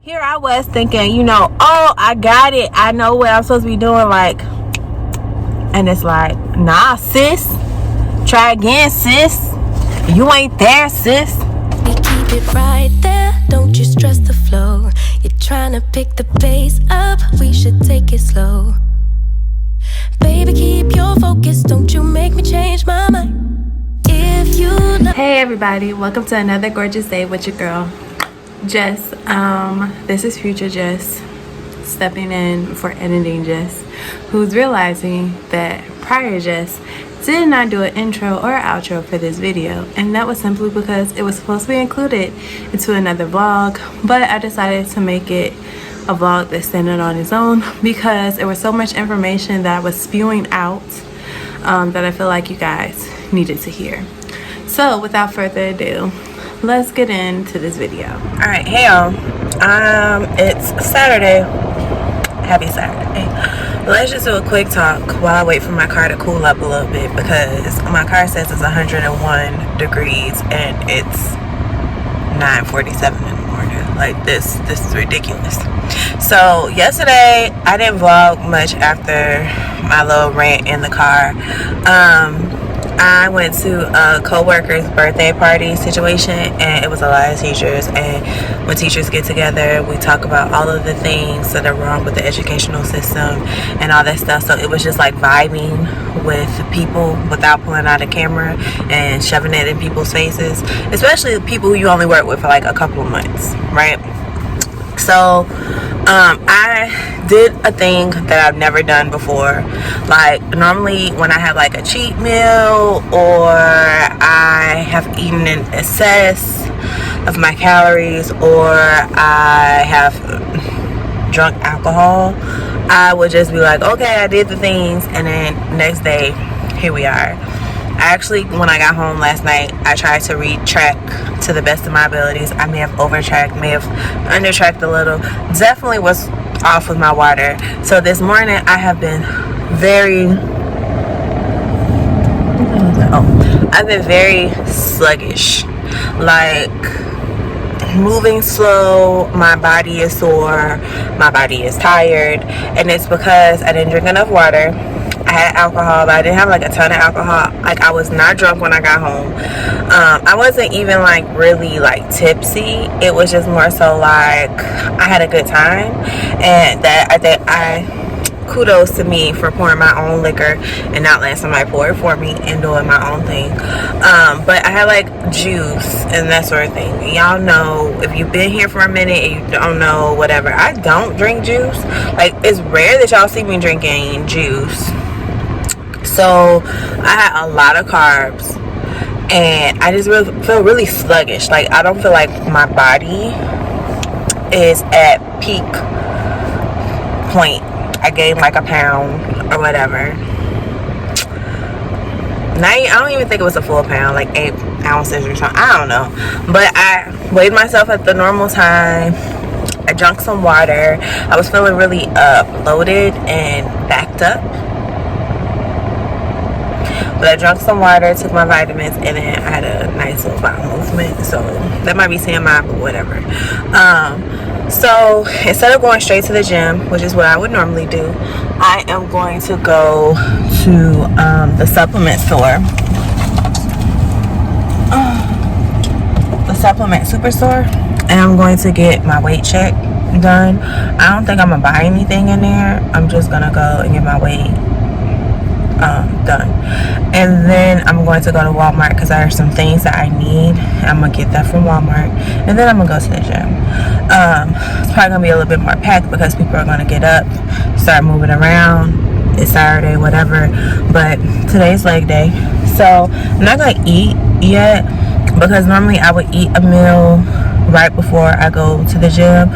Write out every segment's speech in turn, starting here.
Here I was thinking, you know, oh, I got it. I know what I'm supposed to be doing, like, and it's like, nah, sis. Try again, sis. You ain't there, sis. We keep it right there, don't you stress the flow. You're trying to pick the pace up, we should take it slow. Baby, keep your focus, don't you make me change my mind. If you love. Hey everybody, welcome to another gorgeous day with your girl, Jess. This is future Jess stepping in for editing Jess, who's realizing that prior Jess did not do an intro or outro for this video, and that was simply because it was supposed to be included into another vlog, but I decided to make it a vlog that standing on its own because there was so much information that I was spewing out that I feel like you guys needed to hear. So without further ado, let's get into this video. All right, hey y'all, it's Saturday. Happy Saturday. Let's just do a quick talk while I wait for my car to cool up a little bit, because my car says it's 101 degrees and it's 9:47 in the morning. Like this is ridiculous. So yesterday I didn't vlog much after my little rant in the car. I went to a co-worker's birthday party situation, and it was a lot of teachers, and when teachers get together we talk about all of the things that are wrong with the educational system and all that stuff. So it was just like vibing with people without pulling out a camera and shoving it in people's faces, especially people who you only work with for like a couple of months, right? So I did a thing that I've never done before. Like normally when I have like a cheat meal or I have eaten in excess of my calories or I have drunk alcohol, I would just be like, okay, I did the things, and then next day here we are. Actually, when I got home last night, I tried to retrack to the best of my abilities. I may have overtracked, may have undertracked a little. Definitely was off with my water. So this morning I have been I've been very sluggish. Like moving slow, my body is sore, my body is tired, and it's because I didn't drink enough water. I had alcohol, but I didn't have like a ton of alcohol. Like I was not drunk when I got home. I wasn't even like really like tipsy. It was just more so like I had a good time, and that I kudos to me for pouring my own liquor and not letting somebody pour it for me and doing my own thing. But I had like juice and that sort of thing. Y'all know, if you've been here for a minute and you don't know, whatever, I don't drink juice. Like it's rare that y'all see me drinking juice. So I had a lot of carbs and I just feel really sluggish. Like I don't feel like my body is at peak point. I gained like a pound or whatever. I don't even think it was a full pound, like 8 ounces or something. I don't know. But I weighed myself at the normal time. I drank some water. I was feeling really bloated and backed up. But I drank some water, took my vitamins, and then I had a nice little bowel movement. So that might be TMI, but whatever. So instead of going straight to the gym, which is what I would normally do, I am going to go to the supplement store. The supplement superstore. And I'm going to get my weight check done. I don't think I'm going to buy anything in there. I'm just going to go and get my weight done, and then I'm going to go to Walmart because there are some things that I need. I'm gonna get that from Walmart, and then I'm gonna go to the gym. It's probably gonna be a little bit more packed because people are gonna get up, start moving around. It's Saturday, whatever, but today's leg day, so I'm not gonna eat yet because normally I would eat a meal right before I go to the gym.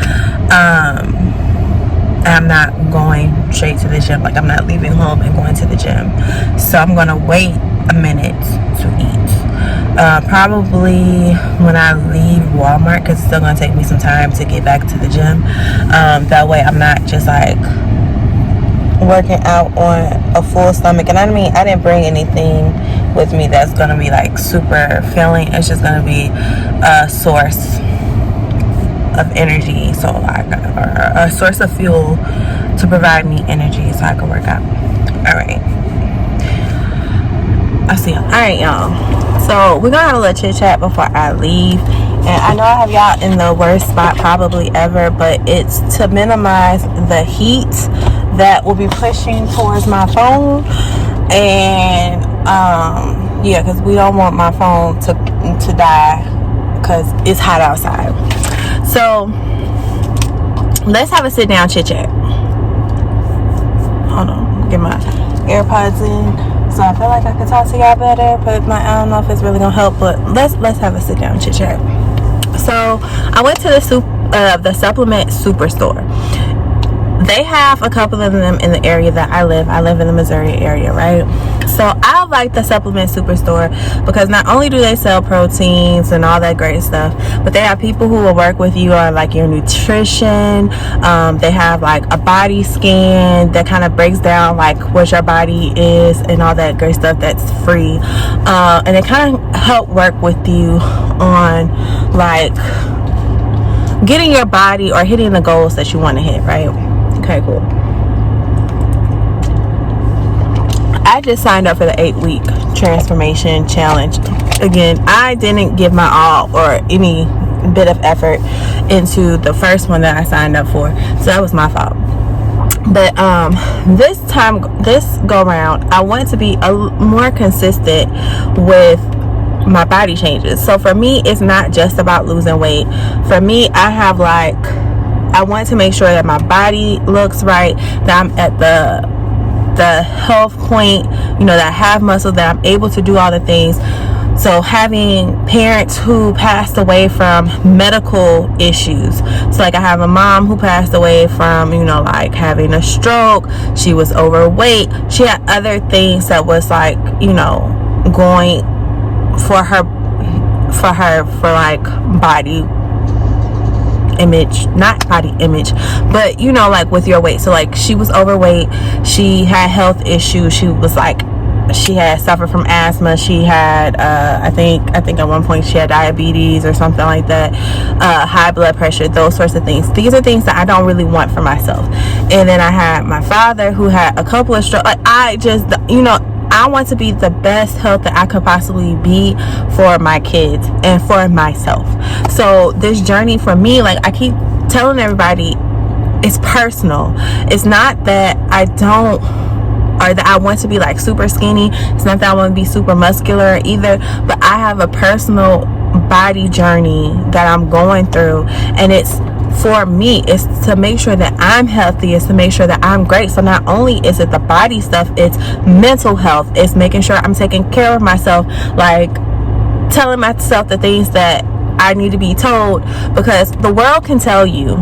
I'm not going straight to the gym. Like I'm not leaving home and going to the gym. So I'm gonna wait a minute to eat. Probably when I leave Walmart, because it's still gonna take me some time to get back to the gym. That way I'm not just like working out on a full stomach. And I mean, I didn't bring anything with me that's gonna be like super filling. It's just gonna be a source of energy, so like a source of fuel to provide me energy so I can work out. All right, I'll see y'all. All right, y'all, so we're gonna have a little chit chat before I leave. And I know I have y'all in the worst spot probably ever, but it's to minimize the heat that will be pushing towards my phone. And yeah, because we don't want my phone to die because it's hot outside. So let's have a sit down chit chat. Hold on, get my AirPods in so I feel like I can talk to y'all better, but I don't know if it's really gonna help, but let's have a sit down chit chat. So I went to the supplement superstore. They have a couple of them in the area that I live. I live in the Missouri area, right? So I like the supplement superstore because not only do they sell proteins and all that great stuff, but they have people who will work with you on like your nutrition. They have like a body scan that kind of breaks down like what your body is and all that great stuff that's free. And they kind of help work with you on like getting your body or hitting the goals that you want to hit, right? Okay, cool. I just signed up for the 8-week transformation challenge. Again, I didn't give my all or any bit of effort into the first one that I signed up for, so that was my fault. But this go round, I wanted to be more consistent with my body changes. So for me, it's not just about losing weight. For me, I want to make sure that my body looks right, that I'm at the health point, that I have muscle, that I'm able to do all the things. So having parents who passed away from medical issues, so like I have a mom who passed away from like having a stroke. She was overweight. She had other things that was like going for like body image, not body image, but like with your weight. So like she was overweight, she had health issues, she had suffered from asthma, she had I think at one point she had diabetes or something like that, high blood pressure, those sorts of things. These are things that I don't really want for myself. And then I had my father who had a couple of strokes. Like I want to be the best health that I could possibly be for my kids and for myself. So this journey for me, like I keep telling everybody, it's personal. It's not that I don't, or that I want to be like super skinny. It's not that I want to be super muscular either, but I have a personal body journey that I'm going through, and it's for me, it's to make sure that I'm healthy, it's to make sure that I'm great. So not only is it the body stuff, it's mental health, it's making sure I'm taking care of myself, like telling myself the things that I need to be told, because the world can tell you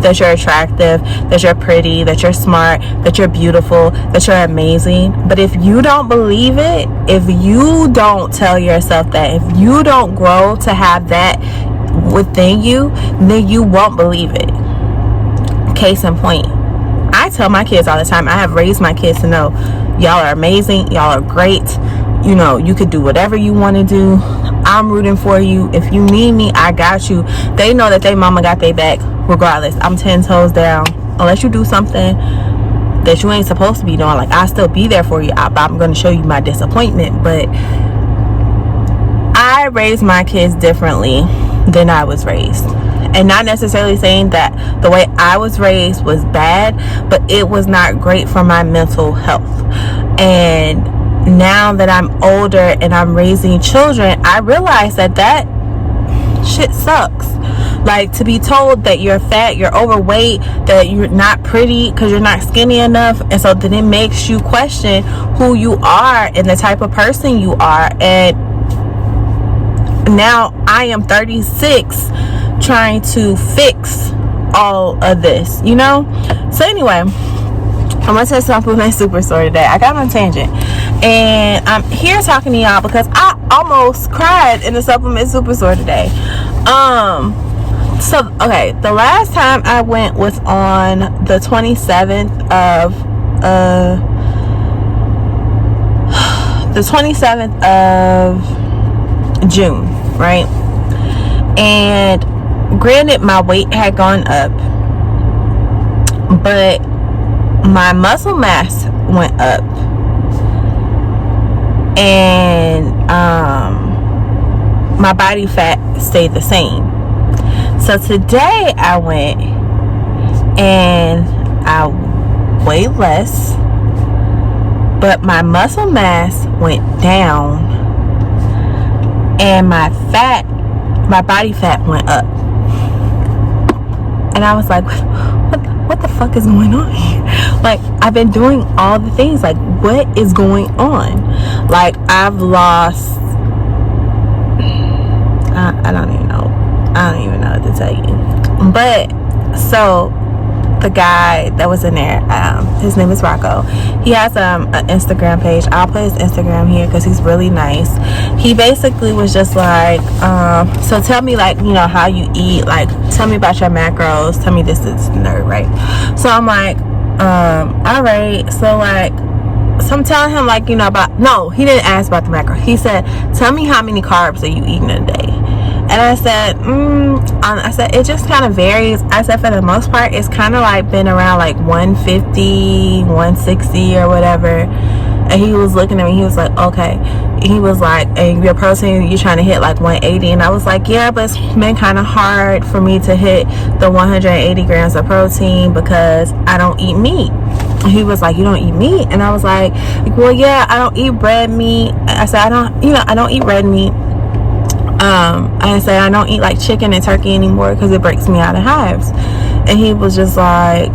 that you're attractive, that you're pretty, that you're smart, that you're beautiful, that you're amazing. But if you don't believe it, if you don't tell yourself that, if you don't grow to have that within you, then you won't believe it. Case in point, I tell my kids all the time, I have raised my kids to know y'all are amazing, y'all are great, you could do whatever you want to do. I'm rooting for you. If you need me, I got you. They know that they mama got their back regardless. I'm 10 toes down. Unless you do something that you ain't supposed to be doing, like I'll still be there for you. I'm going to show you my disappointment. But I raised my kids differently than I was raised. And not necessarily saying that the way I was raised was bad, but it was not great for my mental health. And now that I'm older and I'm raising children, I realize that shit sucks. Like, to be told that you're fat, you're overweight, that you're not pretty because you're not skinny enough, and so then it makes you question who you are and the type of person you are. And now I am 36 trying to fix all of this, So anyway, I went to the supplement superstore today. I got on a tangent, and I'm here talking to y'all because I almost cried in the supplement superstore today. So okay, the last time I went was on the 27th of June, right? And granted, my weight had gone up, but my muscle mass went up, and my body fat stayed the same. So today I went and I weighed less, but my muscle mass went down, and my body fat went up. And I was like, what the fuck is going on here? Like, I've been doing all the things. Like, what is going on? Like, I've lost, I don't even know what to tell you. But so the guy that was in there, his name is Rocco. He has an Instagram page. I'll put his Instagram here because he's really nice. He basically was just like, so tell me, like, you know, how you eat, like, tell me about your macros, tell me this nerd, right? So I'm like, all right. So like, so I'm telling him, like, you know, no, he didn't ask about the macro. He said, tell me how many carbs are you eating a day? And I said, it just kind of varies. I said, for the most part, it's kind of like been around like 150, 160 or whatever. And he was looking at me, he was like, okay. He was like, and your protein, you're trying to hit like 180. And I was like, yeah, but it's been kind of hard for me to hit the 180 grams of protein because I don't eat meat. He was like, you don't eat meat? And I was like, well, yeah, I don't eat red meat. I said, I don't eat red meat. I said, I don't eat like chicken and turkey anymore because it breaks me out in hives. And he was just like,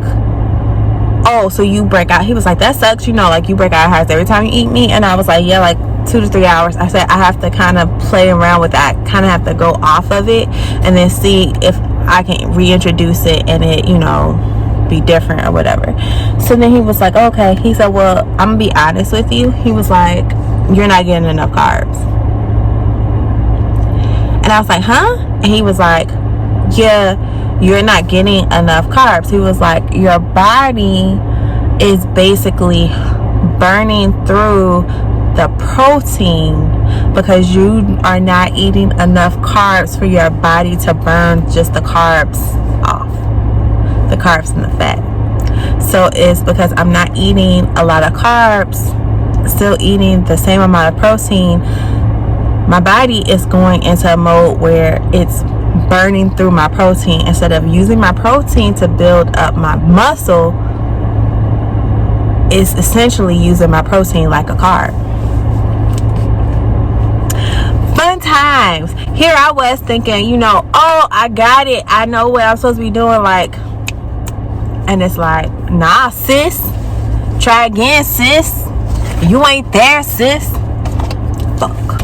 oh, so you break out. He was like, that sucks, you know, like you break out in hives every time you eat meat. And I was like, yeah, like 2 to 3 hours. I said, I have to kind of play around with that, kind of have to go off of it and then see if I can reintroduce it and it, you know, be different or whatever. So then he was like, okay. He said, well, I'm gonna be honest with you. He was like, you're not getting enough carbs. And I was like, huh? And he was like, yeah, you're not getting enough carbs. He was like, your body is basically burning through the protein because you are not eating enough carbs for your body to burn just the carbs off, the carbs and the fat. So it's because I'm not eating a lot of carbs, still eating the same amount of protein. My body is going into a mode where it's burning through my protein. Instead of using my protein to build up my muscle, it's essentially using my protein like a carb. Fun times. Here I was thinking, you know, oh, I got it. I know what I'm supposed to be doing. Like, and it's like, nah, sis. Try again, sis. You ain't there, sis. Fuck.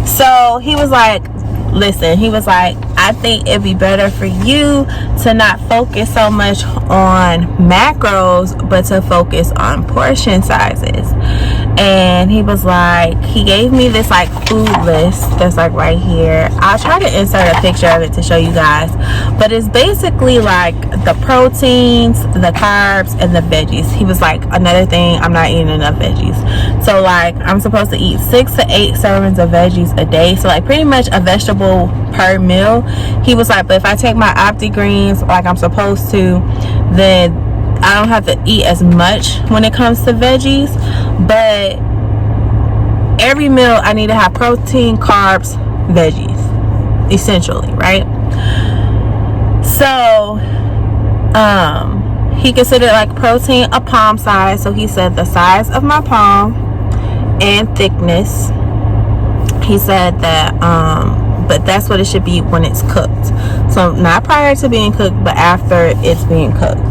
So he was like, listen, he was like, I think it'd be better for you to not focus so much on macros, but to focus on portion sizes. And he was like, he gave me this like food list that's like right here. I'll try to insert a picture of it to show you guys, but it's basically like the proteins, the carbs, and the veggies. He was like, another thing, I'm not eating enough veggies. So like, I'm supposed to eat 6 to 8 servings of veggies a day, so like pretty much a vegetable per meal. He was like, but if I take my Opti Greens like I'm supposed to, then I don't have to eat as much when it comes to veggies. But every meal I need to have protein, carbs, veggies, essentially, right? So he considered like protein a palm size. So he said the size of my palm and thickness. He said that but that's what it should be when it's cooked. So not prior to being cooked, but after it's being cooked.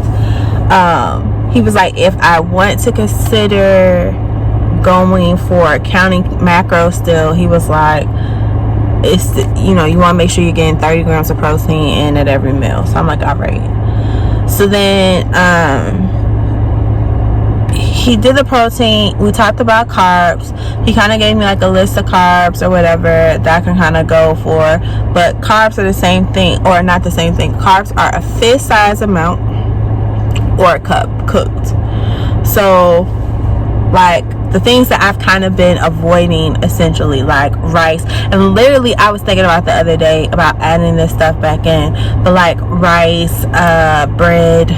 He was like, if I want to consider going for counting macros still, he was like, it's, you know, you want to make sure you're getting 30 grams of protein in at every meal. So I'm like, all right. So then he did the protein. We talked about carbs. He kind of gave me like a list of carbs or whatever that I can kind of go for. But carbs are the same thing, or not the same thing. Carbs are a fist size amount or a cup cooked. So like the things that I've kind of been avoiding, essentially, like rice. And literally I was thinking about the other day about adding this stuff back in, but like rice, bread,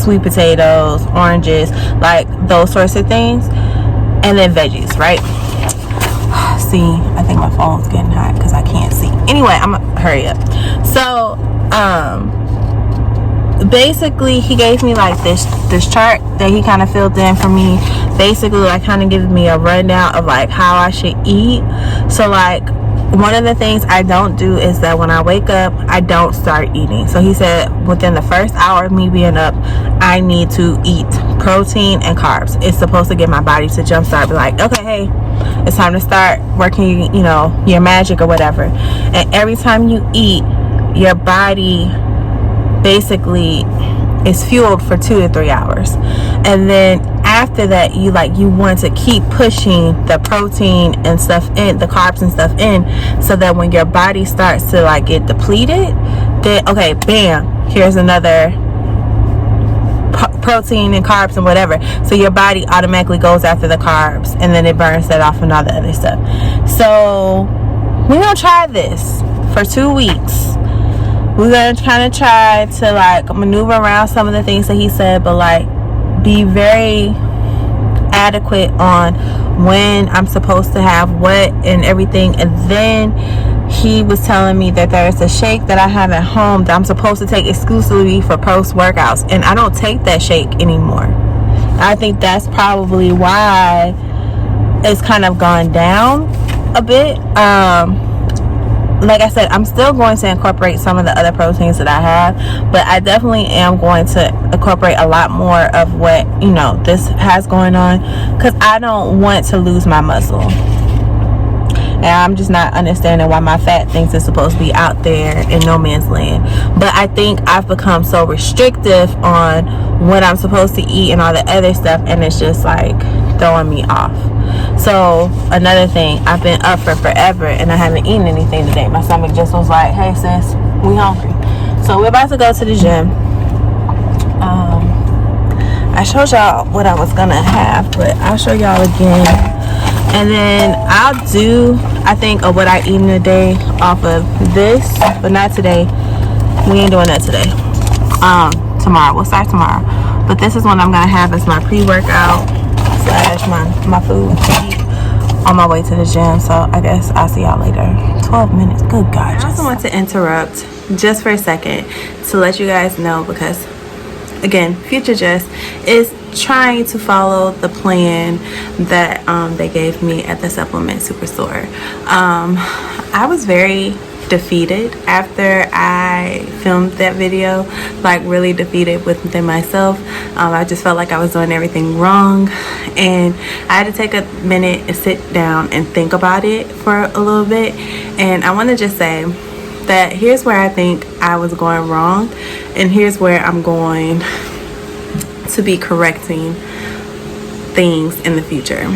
sweet potatoes, oranges, like those sorts of things, and then veggies, right? See, I think my phone's getting hot because I can't see. Anyway, I'm gonna hurry up. So basically he gave me like this chart that he kind of filled in for me, basically like kind of giving me a rundown of like how I should eat. So like one of the things I don't do is that when I wake up, I don't start eating. So he said within the first hour of me being up, I need to eat protein and carbs. It's supposed to get my body to jumpstart, be like, okay, hey, it's time to start working, you know, your magic or whatever. And every time you eat, your body basically is fueled for 2 to 3 hours. And then after that, you want to keep pushing the protein and stuff in, the carbs and stuff in, so that when your body starts to like get depleted, then okay, bam, here's another protein and carbs and whatever. So your body automatically goes after the carbs, and then it burns that off and all the other stuff. So we're gonna try this for 2 weeks. We're gonna kind of try to like maneuver around some of the things that he said, but like be very adequate on when I'm supposed to have what and everything. And then he was telling me that there's a shake that I have at home that I'm supposed to take exclusively for post workouts, and I don't take that shake anymore. I think that's probably why it's kind of gone down a bit. Like I said, I'm still going to incorporate some of the other proteins that I have, but I definitely am going to incorporate a lot more of what, you know, this has going on, because I don't want to lose my muscle. And I'm just not understanding why my fat thinks it's supposed to be out there in no man's land. But I think I've become so restrictive on what I'm supposed to eat and all the other stuff, and it's just like throwing me off. So another thing, I've been up for forever and I haven't eaten anything today. My stomach just was like, hey sis, we hungry. So we're about to go to the gym. I showed y'all what I was gonna have, but I'll show y'all again. And then I'll do, I think, of what I eat in a day off of this, but not today. We ain't doing that today. Tomorrow, we'll start tomorrow. But this is what I'm gonna have as my pre-workout / my food to eat on my way to the gym. So I guess I'll see y'all later. 12 minutes, good God. I also want to interrupt just for a second to let you guys know, because again, future Jess is trying to follow the plan that they gave me at the supplement superstore. I was very defeated after I filmed that video, like really defeated within myself. I just felt like I was doing everything wrong, and I had to take a minute and sit down and think about it for a little bit. And I want to just say that here's where I think I was going wrong, and here's where I'm going to be correcting things in the future.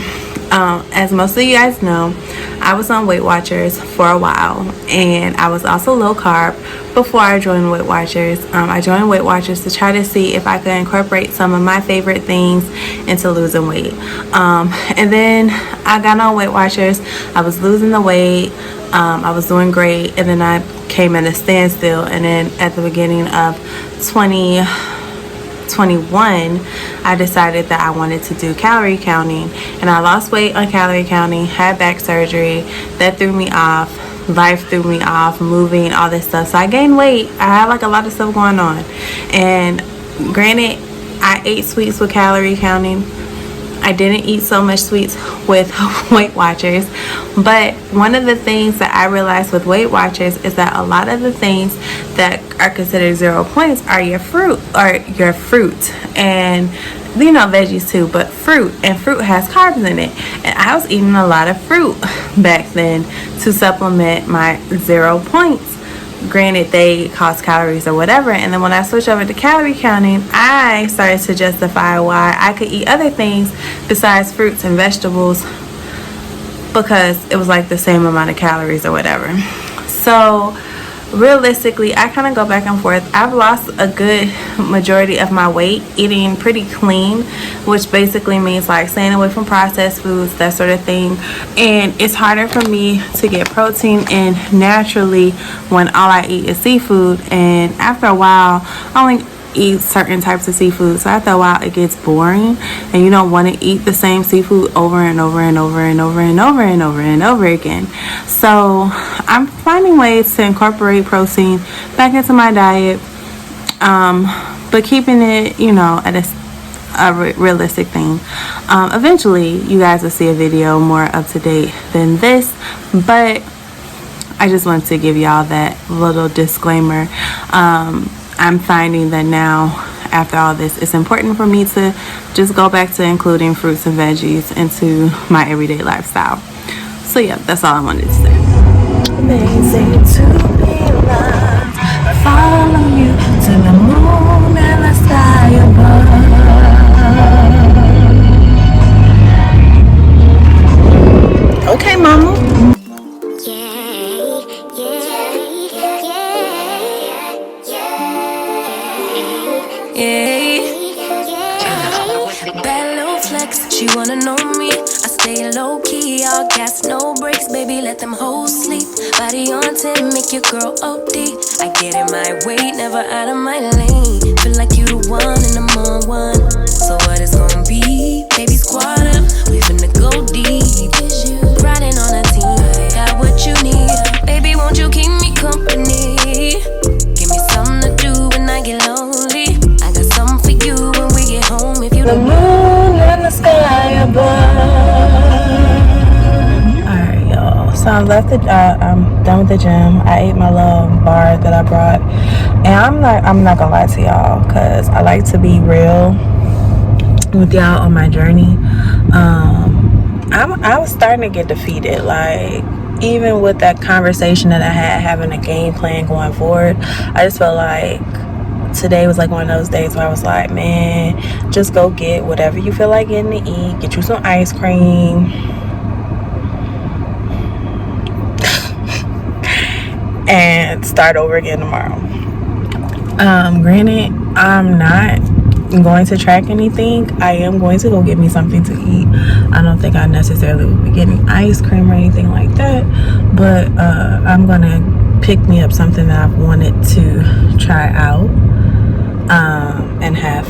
As most of you guys know, I was on Weight Watchers for a while, and I was also low carb before I joined Weight Watchers. I joined Weight Watchers to try to see if I could incorporate some of my favorite things into losing weight. And then I got on Weight Watchers. I was losing the weight. I was doing great, and then I came at a standstill. And then at the beginning of 2021, I decided that I wanted to do calorie counting, and I lost weight on calorie counting, had back surgery. That threw me off. Life threw me off, moving, all this stuff. So I gained weight. I had like a lot of stuff going on, and granted, I ate sweets with calorie counting. I didn't eat so much sweets with Weight Watchers. But one of the things that I realized with Weight Watchers is that a lot of the things that are considered 0 points are your fruit, and you know, veggies too, but fruit, and fruit has carbs in it. And I was eating a lot of fruit back then to supplement my 0 points. Granted, they cost calories or whatever. And then when I switched over to calorie counting, I started to justify why I could eat other things besides fruits and vegetables, because it was like the same amount of calories or whatever. So realistically, I kind of go back and forth. I've lost a good majority of my weight eating pretty clean, which basically means like staying away from processed foods, that sort of thing. And it's harder for me to get protein in naturally when all I eat is seafood. And after a while, I only eat certain types of seafood, so after a while it gets boring and you don't want to eat the same seafood over and over and over and over and over and over and over again. So I'm finding ways to incorporate protein back into my diet, but keeping it, you know, at a realistic thing. Eventually you guys will see a video more up to date than this, but I just wanted to give y'all that little disclaimer. I'm finding that now, after all this, it's important for me to just go back to including fruits and veggies into my everyday lifestyle. So yeah, that's all I wanted to say. Amazing to be loved. Follow you to the moon and the sky above. Okay, mama. Bad little flex, she wanna know me. I stay low key, all gas, no brakes, baby, let them hoes sleep. Body on 10, make your girl OD. I get in my way, never out of my lane. Feel like you the one and I'm on one. So what it's gonna be? Baby, squad up, we finna go deep. Riding on a team, got what you need. Baby, won't you keep me company? Give me something to do when I get lonely. I got something for you when we get home. If you the moon and the sky above. Alright, y'all. So I'm done with the gym. I ate my little bar that I brought. And I'm not gonna lie to y'all, because I like to be real with y'all on my journey. I was starting to get defeated. Like, even with that conversation that I had, having a game plan going forward, I just felt like today was like one of those days where I was like, man, just go get whatever you feel like getting to eat. Get you some ice cream. And start over again tomorrow. Granted, I'm not going to track anything. I am going to go get me something to eat. I don't think I necessarily will be getting ice cream or anything like that, but I'm gonna pick me up something that I've wanted to try out and have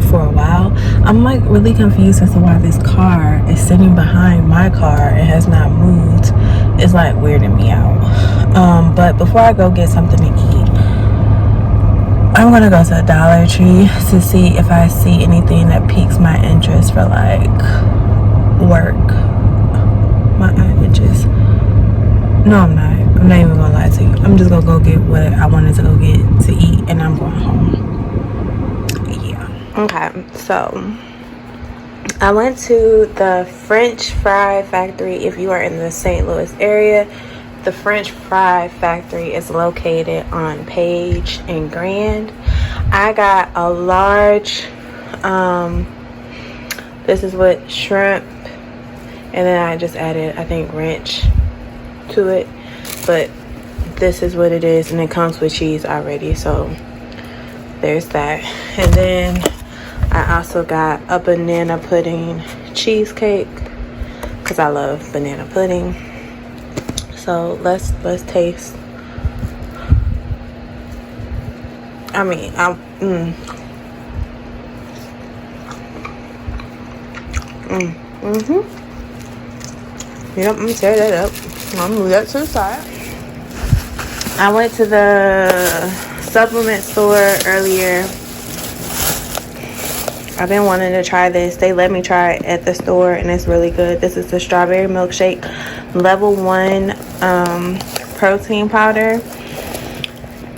for a while. I'm like really confused as to why this car is sitting behind my car. It has not moved. It's like weirding me out. But before I go get something to eat, I'm gonna go to a Dollar Tree to see if I see anything that piques my interest for like work. My eye itches. No, I'm not even gonna lie to you. I'm just gonna go get what I wanted to go get to eat, and I'm going home. Yeah. Okay, so I went to the French Fry Factory. If you are in the St. Louis area, the French Fry Factory is located on Page and Grand. I got a large, this is with shrimp, and then I just added, I think, ranch to it. But this is what it is, and it comes with cheese already, so there's that. And then I also got a banana pudding cheesecake because I love banana pudding. So let's taste. I mean, Yep, I'm gonna tear that up. I'm gonna move that to the side. I went to the supplement store earlier. I've been wanting to try this. They let me try it at the store, and it's really good. This is the strawberry milkshake level 1 protein powder.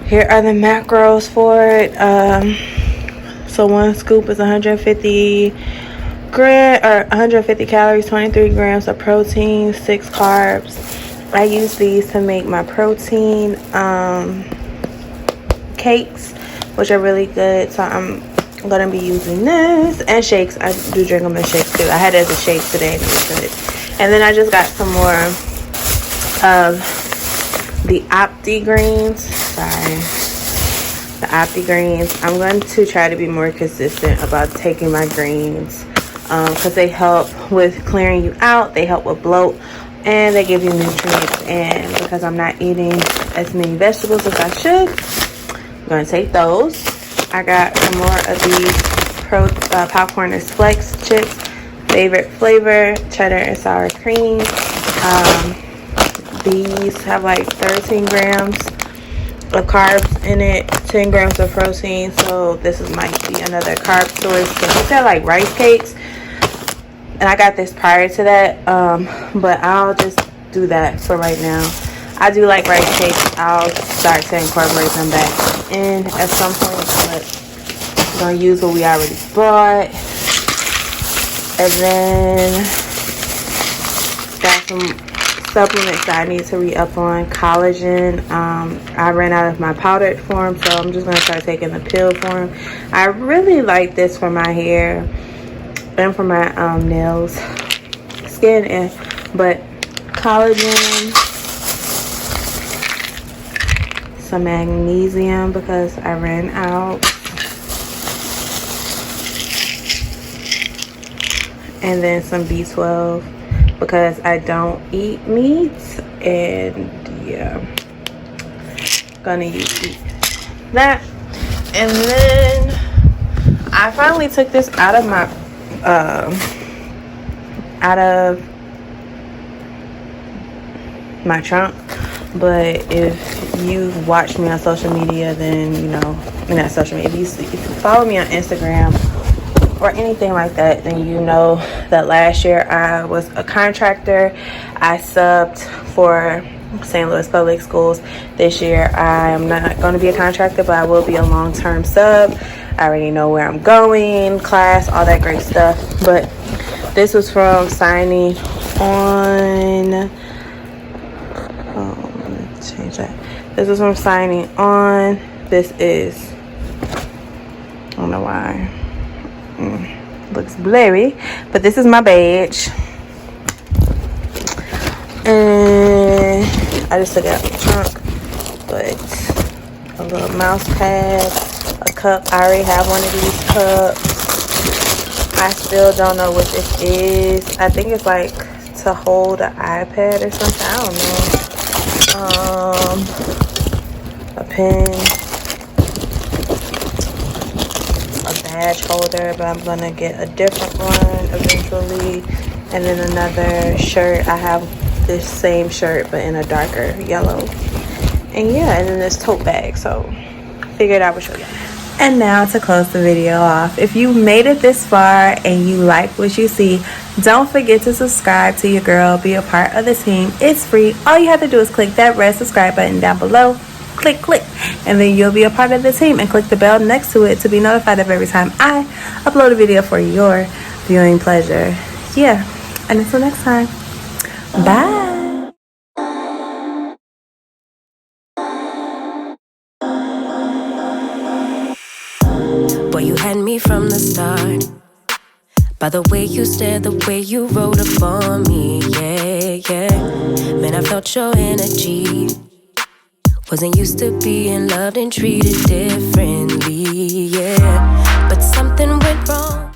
Here are the macros for it. So 1 scoop is 150 calories, 23 grams of protein, 6 carbs. I use these to make my protein cakes, which are really good. So I'm gonna be using this, and shakes. I do drink them in shakes too. I had it as a shake today, and it was good. And then I just got some more of the Opti greens. Sorry. The Opti greens. I'm going to try to be more consistent about taking my greens because they help with clearing you out. They help with bloat. And they give you nutrients. And because I'm not eating as many vegetables as I should, I'm going to take those. I got some more of these Popcorners Flex chips. Favorite flavor, cheddar and sour cream. These have like 13 grams of carbs in it, 10 grams of protein. So this might be another carb source. So these are like rice cakes. And I got this prior to that, but I'll just do that for right now. I do like rice cakes. I'll start to incorporate them back in at some point, but I'm gonna use what we already bought. And then got some supplements that I need to re-up on. Collagen. I ran out of my powdered form, so I'm just gonna start taking the pill form. I really like this for my hair and for my nails, skin, and but collagen, some magnesium because I ran out, and then some B12 because I don't eat meat. And yeah, gonna use that. And then I finally took this out of my trunk. But if you've watched me on social media, then you know, not social media, if you follow me on Instagram or anything like that, then you know that last year I was a contractor. I subbed for St. Louis Public Schools. This year I am not going to be a contractor, but I will be a long-term sub. I already know where I'm going, class, all that great stuff. But this was from signing on. Oh, let me change that. This was from signing on. This is, I don't know why. Looks blurry, but this is my badge. And I just took it out of the trunk. But a little mouse pad, a cup. I already have one of these cups. I still don't know what this is. I think it's like to hold an iPad or something. I don't know. A pen, a badge holder, but I'm gonna get a different one eventually. And then another shirt. I have this same shirt but in a darker yellow. And yeah, and then this tote bag. So figured I would show you. And now to close the video off, if you made it this far and you like what you see, don't forget to subscribe to your girl. Be a part of the team. It's free. All you have to do is click that red subscribe button down below. Click, and then you'll be a part of the team. And click the bell next to it to be notified of every time I upload a video for your viewing pleasure. Yeah, and until next time, bye. Boy, you had me from the start. By the way you stared, the way you wrote up on me, yeah. Man, I felt your energy. Wasn't used to being loved and treated differently,